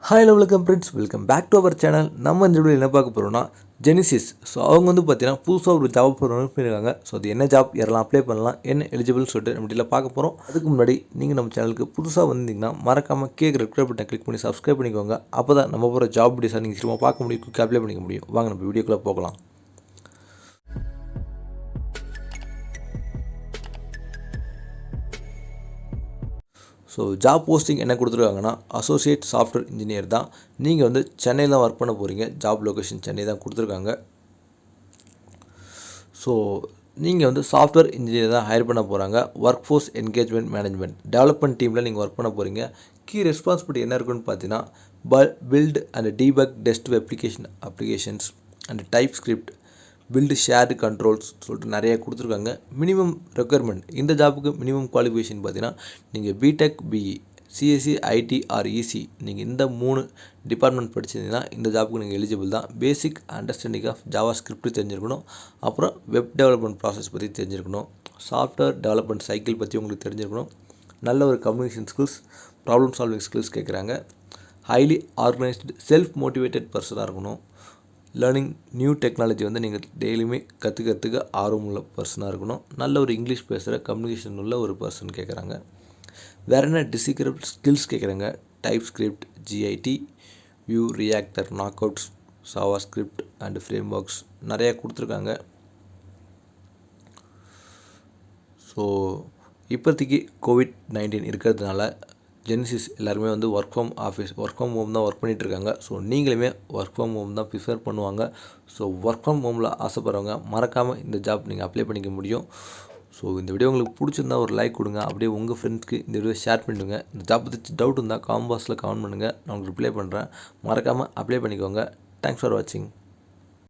Hi, hello, welcome friends. Welcome back to our channel. நம்ம இந்த வீடியோல என்ன பார்க்க போறோம்னா Genesys. ஸோ அவங்க வந்து பார்த்தீங்கன்னா புதுசாக ஒரு ஜாப் பண்ணியிருக்காங்க. ஸோ அது என்ன ஜாப், யாரெல்லாம் அப்ளை பண்ணலாம், என்ன எலிஜிபிள் சொல்லிட்டு நம்ம டீட்டெயிலாக பார்க்க போகிறோம். அதுக்கு முன்னாடி நீங்கள் நம்ம சேனலுக்கு புதுசாக வந்தீங்கன்னா மறக்காமல் ரெட் பட்டனை கிளிக் பண்ணி சப்ஸ்கிரைப் பண்ணிக்கோங்க. அப்போ தான் நம்ம போகிற ஜாப் டீஸாக நீங்கள் திரும்ப பார்க்க முடியும், குயிக்காக அப்ளை பண்ணிக்க முடியும். வாங்க நம்ம வீடியோக்குள்ளே போகலாம். ஸோ ஜாப் போஸ்டிங் என்ன கொடுத்துருக்காங்கன்னா அசோசியேட் சாஃப்ட்வேர் இன்ஜினியர் தான். நீங்கள் வந்து சென்னையில் தான் ஒர்க் பண்ண போகிறீங்க. ஜாப் லொக்கேஷன் சென்னை தான் கொடுத்துருக்காங்க. ஸோ நீங்கள் வந்து சாஃப்ட்வேர் இன்ஜினியர் தான் ஹையர் பண்ண போகிறாங்க. Work force engagement management development டீமில் நீங்கள் ஒர்க் பண்ண போகிறீங்க. கீ ரெஸ்பான்சிபிலிட்டி என்ன இருக்குன்னு பார்த்தீங்கன்னா build and debug test applications and TypeScript build shared controls சொல்லிட்டு நிறைய கொடுத்துருக்காங்க. மினிமம் ரெக்குயர்மெண்ட் இந்த ஜாப்புக்கு மினிமம் குவாலிஃபிகேஷன் பார்த்தீங்கன்னா நீங்கள் BTech BE CSC IT or EC நீங்கள் இந்த 3 டிபார்ட்மெண்ட் படிச்சிருந்தீங்கன்னா இந்த ஜாப்புக்கு நீங்கள் எலிஜிபிள் தான். Basic understanding of JavaScript தெரிஞ்சிருக்கணும். அப்புறம் வெப் டெவலப்மெண்ட் ப்ராசஸ் பற்றி தெரிஞ்சிருக்கணும். சாஃப்ட்வேர் டெவலப்மெண்ட் சைக்கிள் பற்றி உங்களுக்கு தெரிஞ்சிருக்கணும். நல்ல ஒரு communication skills, problem solving skills கேட்குறாங்க. ஹைலி ஆர்கனைஸ்டு செல்ஃப் மோட்டிவேட்டட் பர்சனாக இருக்கணும். லேர்னிங் நியூ டெக்னாலஜி வந்து நீங்கள் டெய்லியுமே கற்றுக்கிறதுக்கு ஆர்வமுள்ள பர்சனாக இருக்கணும். நல்ல ஒரு இங்கிலீஷ் பேசுகிற கம்யூனிகேஷன் உள்ள ஒரு பர்சன் கேட்குறாங்க. வேறு என்ன டிசிகிரபிள் ஸ்கில்ஸ் கேட்குறாங்க. Type script, GIT, view, reactor, knock outs, சாவா ஸ்கிரிப்ட் அண்ட் ஃப்ரேம் ஒர்க்ஸ் நிறையா கொடுத்துருக்காங்க. ஸோ இப்போதைக்கு COVID-19 இருக்கிறதுனால Genesys எல்லாருமே வந்து ஒர்க் ஃப்ரம் ஹோம் தான் ஒர்க் பண்ணிகிட்ருக்காங்க. ஸோ நீங்களுமே ஒர்க் ஃப்ரம் ஹோம் தான் ப்ரிஃபர் பண்ணுவாங்க. ஸோ ஒர்க் ஃப்ரம் ஹோமில் ஆசைப்படுறவங்க மறக்காமல் இந்த ஜாப் நீங்கள் அப்ளை பண்ணிக்க முடியும். ஸோ இந்த வீடியோ உங்களுக்கு பிடிச்சிருந்தா ஒரு லைக் கொடுங்க. அப்படியே உங்கள் ஃப்ரெண்ட்ஸ்க்கு இந்த வீடியோ ஷேர் பண்ணிவிடுங்க. இந்த ஜாப் பற்றி டவுட் இருந்தால் காமெண்ட் பாக்ஸில் கமெண்ட் பண்ணுங்கள். நான் உங்களுக்கு ரிப்ளை பண்ணுறேன். மறக்காமல் அப்ளை பண்ணிக்கோங்க. தேங்க்ஸ் ஃபார் வாட்சிங்.